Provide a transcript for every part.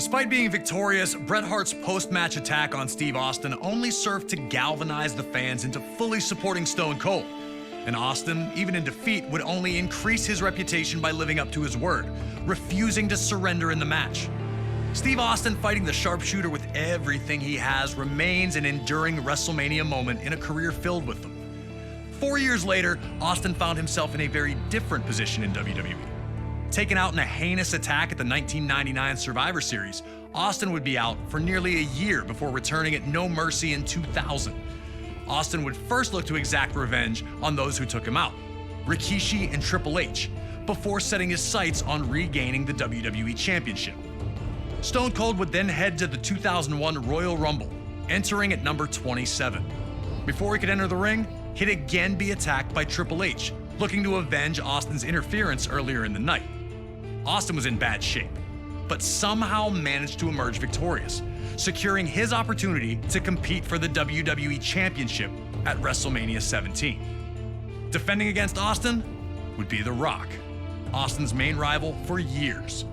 Despite being victorious, Bret Hart's post-match attack on Steve Austin only served to galvanize the fans into fully supporting Stone Cold. And Austin, even in defeat, would only increase his reputation by living up to his word, refusing to surrender in the match. Steve Austin fighting the sharpshooter with everything he has remains an enduring WrestleMania moment in a career filled with them. 4 years later, Austin found himself in a very different position in WWE. Taken out in a heinous attack at the 1999 Survivor Series, Austin would be out for nearly a year before returning at No Mercy in 2000. Austin would first look to exact revenge on those who took him out, Rikishi and Triple H, before setting his sights on regaining the WWE Championship. Stone Cold would then head to the 2001 Royal Rumble, entering at number 27. Before he could enter the ring, he'd again be attacked by Triple H, looking to avenge Austin's interference earlier in the night. Austin was in bad shape, but somehow managed to emerge victorious, securing his opportunity to compete for the WWE Championship at WrestleMania 17. Defending against Austin would be The Rock, Austin's main rival for years.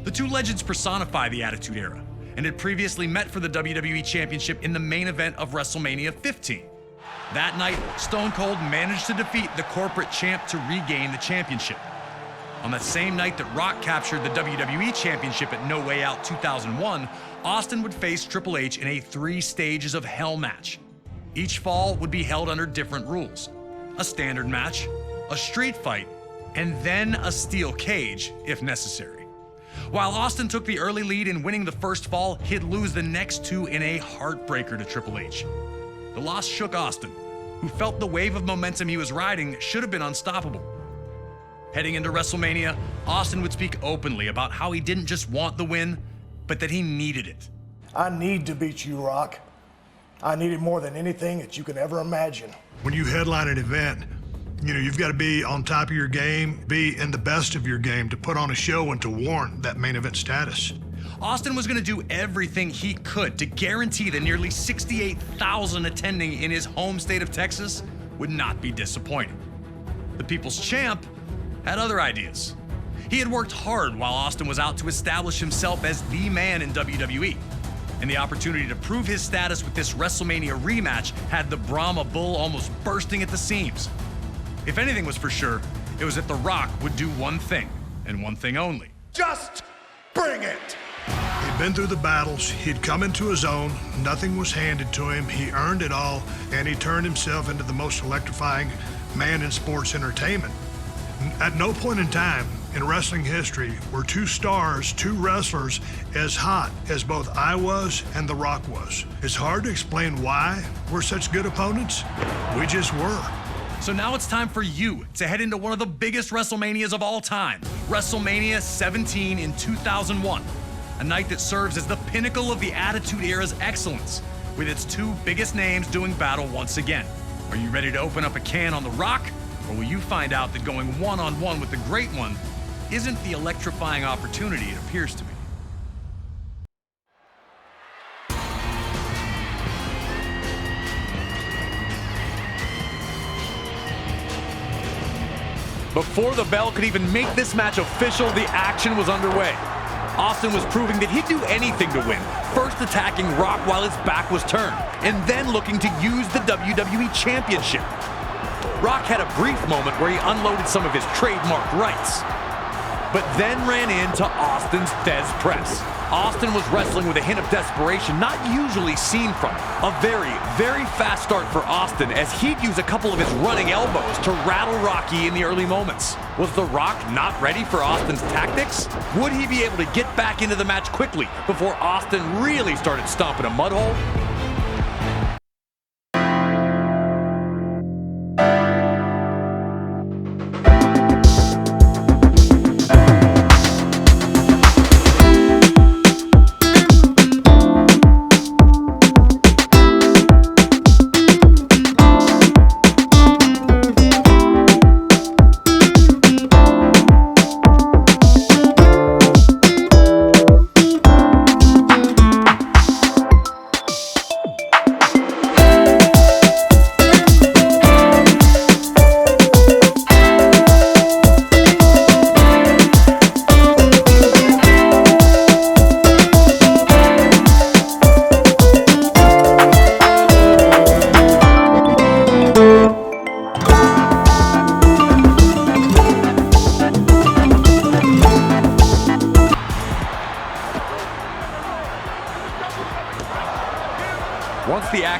The two legends personify the Attitude Era, and had previously met for the WWE Championship in the main event of WrestleMania 15. That night, Stone Cold managed to defeat the corporate champ to regain the championship. On that same night that Rock captured the WWE Championship at No Way Out 2001, Austin would face Triple H in a 3 stages of hell match. Each fall would be held under different rules: a standard match, a street fight, and then a steel cage if necessary. While Austin took the early lead in winning the first fall, he'd lose the next 2 in a heartbreaker to Triple H. The loss shook Austin, who felt the wave of momentum he was riding should have been unstoppable. Heading into WrestleMania, Austin would speak openly about how he didn't just want the win, but that he needed it. I need to beat you, Rock. I need it more than anything that you can ever imagine. When you headline an event, you've got to be on top of your game, be in the best of your game to put on a show and to warrant that main event status. Austin was going to do everything he could to guarantee the nearly 68,000 attending in his home state of Texas would not be disappointed. The People's Champ had other ideas. He had worked hard while Austin was out to establish himself as the man in WWE, and the opportunity to prove his status with this WrestleMania rematch had the Brahma Bull almost bursting at the seams. If anything was for sure, it was that The Rock would do one thing, and one thing only. Just bring it! He'd been through the battles, he'd come into his own, nothing was handed to him, he earned it all, and he turned himself into the most electrifying man in sports entertainment. At no point in time in wrestling history were 2 stars, 2 wrestlers, as hot as both I was and The Rock was. It's hard to explain why we're such good opponents. We just were. So now it's time for you to head into one of the biggest WrestleManias of all time, WrestleMania 17 in 2001, a night that serves as the pinnacle of the Attitude Era's excellence, with its 2 biggest names doing battle once again. Are you ready to open up a can on The Rock? Or will you find out that going one-on-one with the Great One isn't the electrifying opportunity it appears to be? Before the bell could even make this match official, the action was underway. Austin was proving that he'd do anything to win, first attacking Rock while his back was turned, and then looking to use the WWE Championship. Rock had a brief moment where he unloaded some of his trademark rights, but then ran into Austin's Thez press. Austin was wrestling with a hint of desperation not usually seen from him. A very, very fast start for Austin, as he'd use a couple of his running elbows to rattle Rocky in the early moments. Was The Rock not ready for Austin's tactics? Would he be able to get back into the match quickly before Austin really started stomping a mud hole?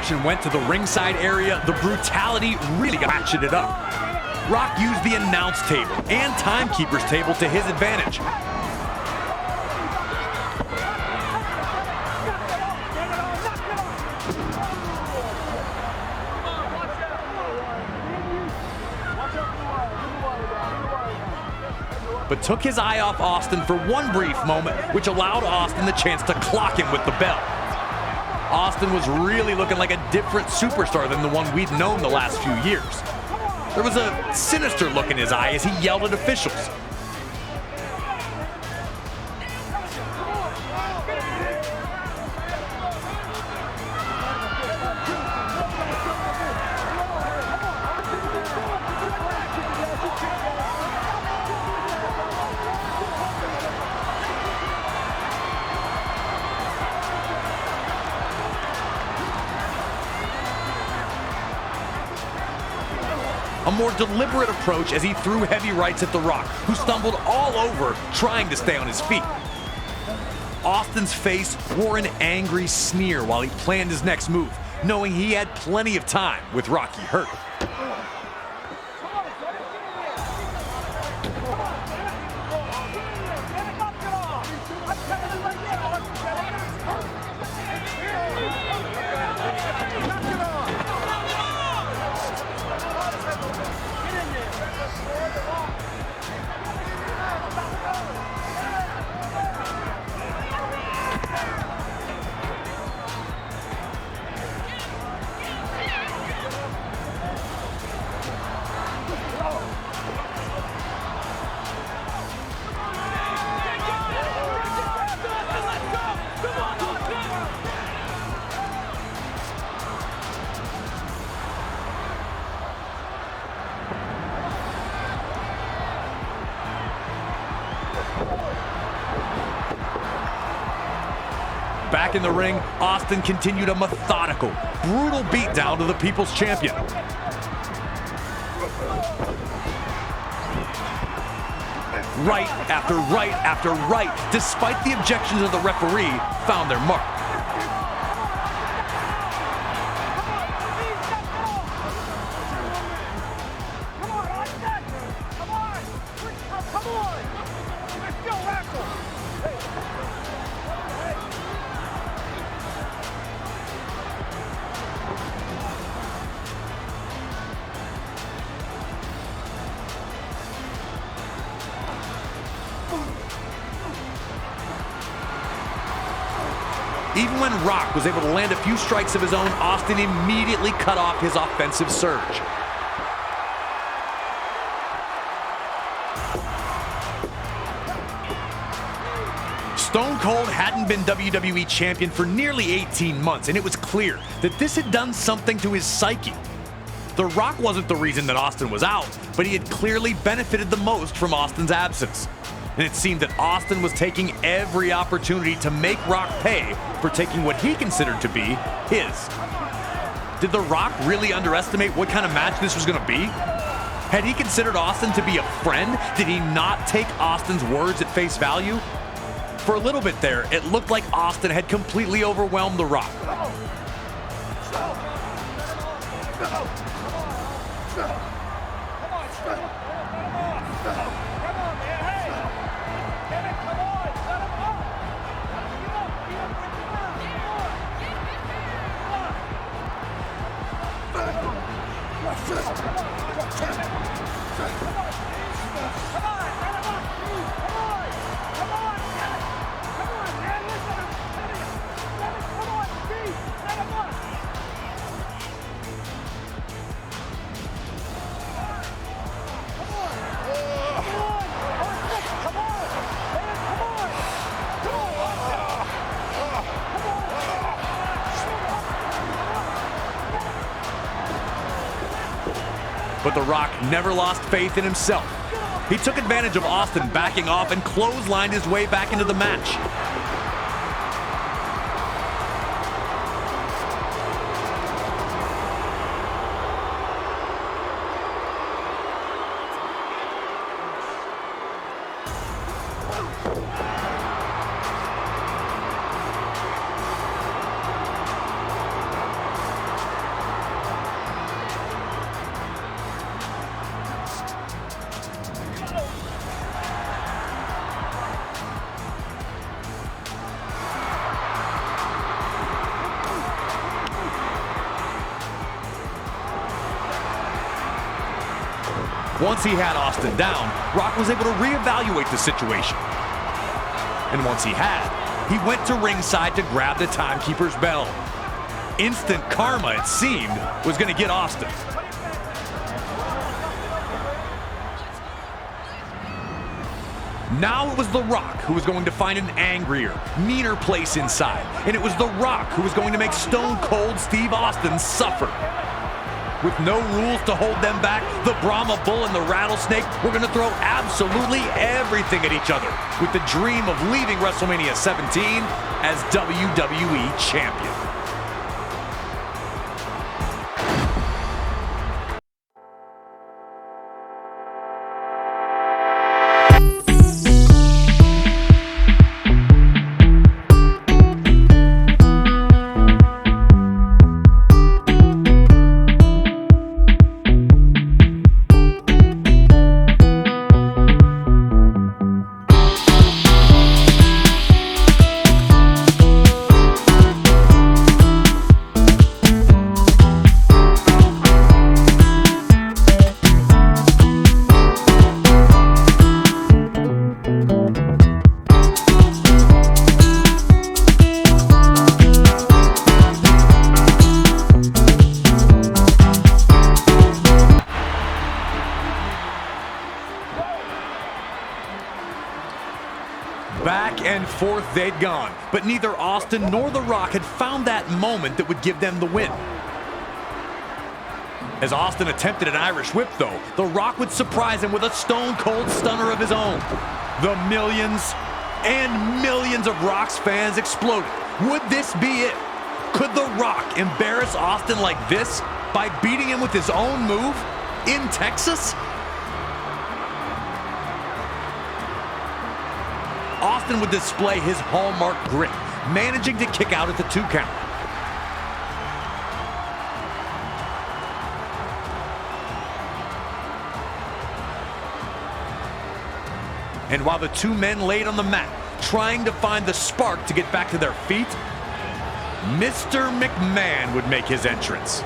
action went to the ringside area, the brutality really ratcheted up. Rock used the announce table and timekeeper's table to his advantage. But took his eye off Austin for one brief moment, which allowed Austin the chance to clock him with the belt. Austin was really looking like a different superstar than the one we'd known the last few years. There was a sinister look in his eye as he yelled at officials. A more deliberate approach as he threw heavy rights at The Rock, who stumbled all over trying to stay on his feet. Austin's face wore an angry sneer while he planned his next move, knowing he had plenty of time with Rocky hurt. Back in the ring, Austin continued a methodical, brutal beatdown to the People's Champion. Right after right after right, despite the objections of the referee, found their mark. Even when Rock was able to land a few strikes of his own, Austin immediately cut off his offensive surge. Stone Cold hadn't been WWE Champion for nearly 18 months, and it was clear that this had done something to his psyche. The Rock wasn't the reason that Austin was out, but he had clearly benefited the most from Austin's absence. And it seemed that Austin was taking every opportunity to make Rock pay for taking what he considered to be his. Did The Rock really underestimate what kind of match this was going to be? Had he considered Austin to be a friend? Did he not take Austin's words at face value? For a little bit there, it looked like Austin had completely overwhelmed The Rock. But The Rock never lost faith in himself. He took advantage of Austin backing off and clotheslined his way back into the match. Once he had Austin down, Rock was able to reevaluate the situation. And once he had, he went to ringside to grab the timekeeper's bell. Instant karma, it seemed, was going to get Austin. Now it was The Rock who was going to find an angrier, meaner place inside. And it was The Rock who was going to make Stone Cold Steve Austin suffer. With no rules to hold them back, the Brahma Bull and the Rattlesnake were going to throw absolutely everything at each other, with the dream of leaving WrestleMania 17 as WWE Champion. Back and forth they'd gone, but neither Austin nor The Rock had found that moment that would give them the win. As Austin attempted an Irish whip, though, The Rock would surprise him with a stone-cold stunner of his own. The millions and millions of Rock's fans exploded. Would this be it? Could The Rock embarrass Austin like this by beating him with his own move in Texas? Austin would display his hallmark grit, managing to kick out at the 2 count. And while the two men laid on the mat, trying to find the spark to get back to their feet, Mr. McMahon would make his entrance.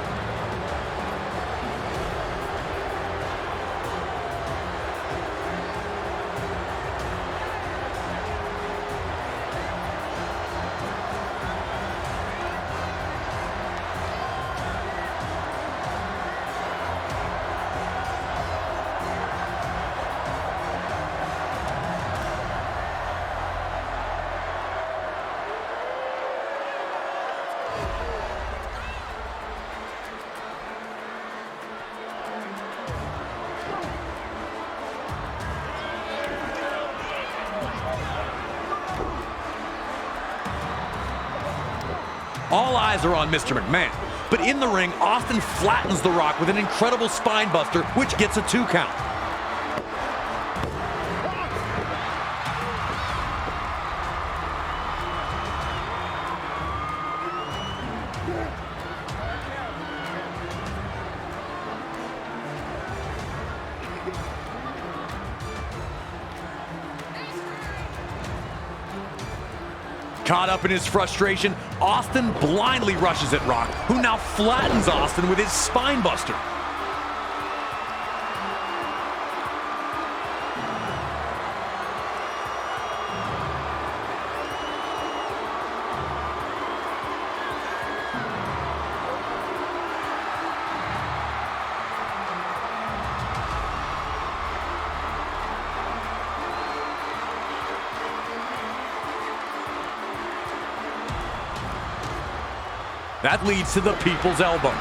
All eyes are on Mr. McMahon, but in the ring, Austin flattens The Rock with an incredible spine buster, which gets a 2 count. Caught up in his frustration, Austin blindly rushes at Rock, who now flattens Austin with his spine buster. That leads to the people's elbow.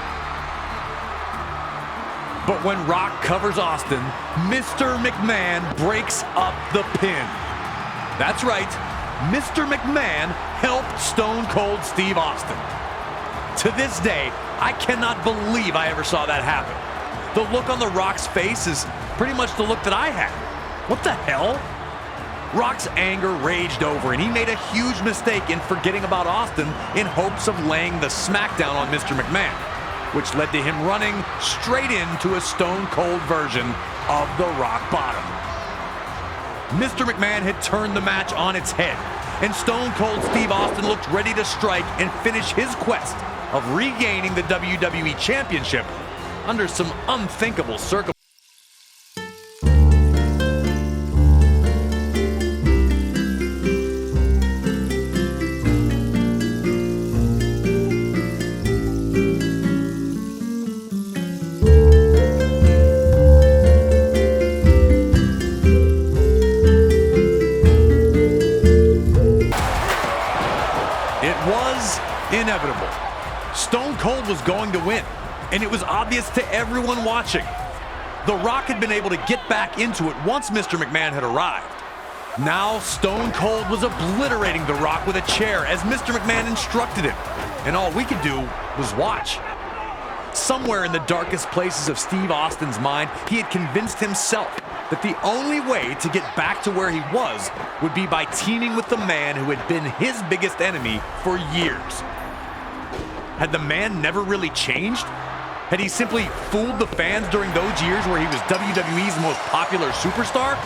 But when Rock covers Austin, Mr. McMahon breaks up the pin. That's right, Mr. McMahon helped Stone Cold Steve Austin. To this day, I cannot believe I ever saw that happen. The look on The Rock's face is pretty much the look that I had. What the hell? Rock's anger raged over, and he made a huge mistake in forgetting about Austin in hopes of laying the smackdown on Mr. McMahon, which led to him running straight into a stone-cold version of the Rock Bottom. Mr. McMahon had turned the match on its head, and Stone Cold Steve Austin looked ready to strike and finish his quest of regaining the WWE Championship under some unthinkable circumstances. Cold was going to win, and it was obvious to everyone watching. The Rock had been able to get back into it once Mr. McMahon had arrived. Now Stone Cold was obliterating The Rock with a chair as Mr. McMahon instructed him, and all we could do was watch. Somewhere in the darkest places of Steve Austin's mind, he had convinced himself that the only way to get back to where he was would be by teaming with the man who had been his biggest enemy for years. Had the man never really changed? Had he simply fooled the fans during those years where he was WWE's most popular superstar?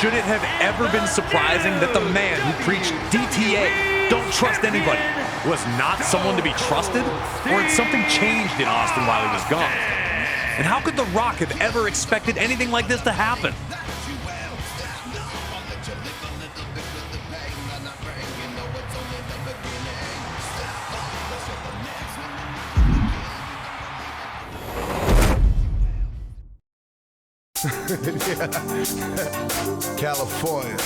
Should it have ever been surprising that the man who preached DTA, don't trust anybody, was not someone to be trusted? Or had something changed in Austin while he was gone? And how could The Rock have ever expected anything like this to happen? California.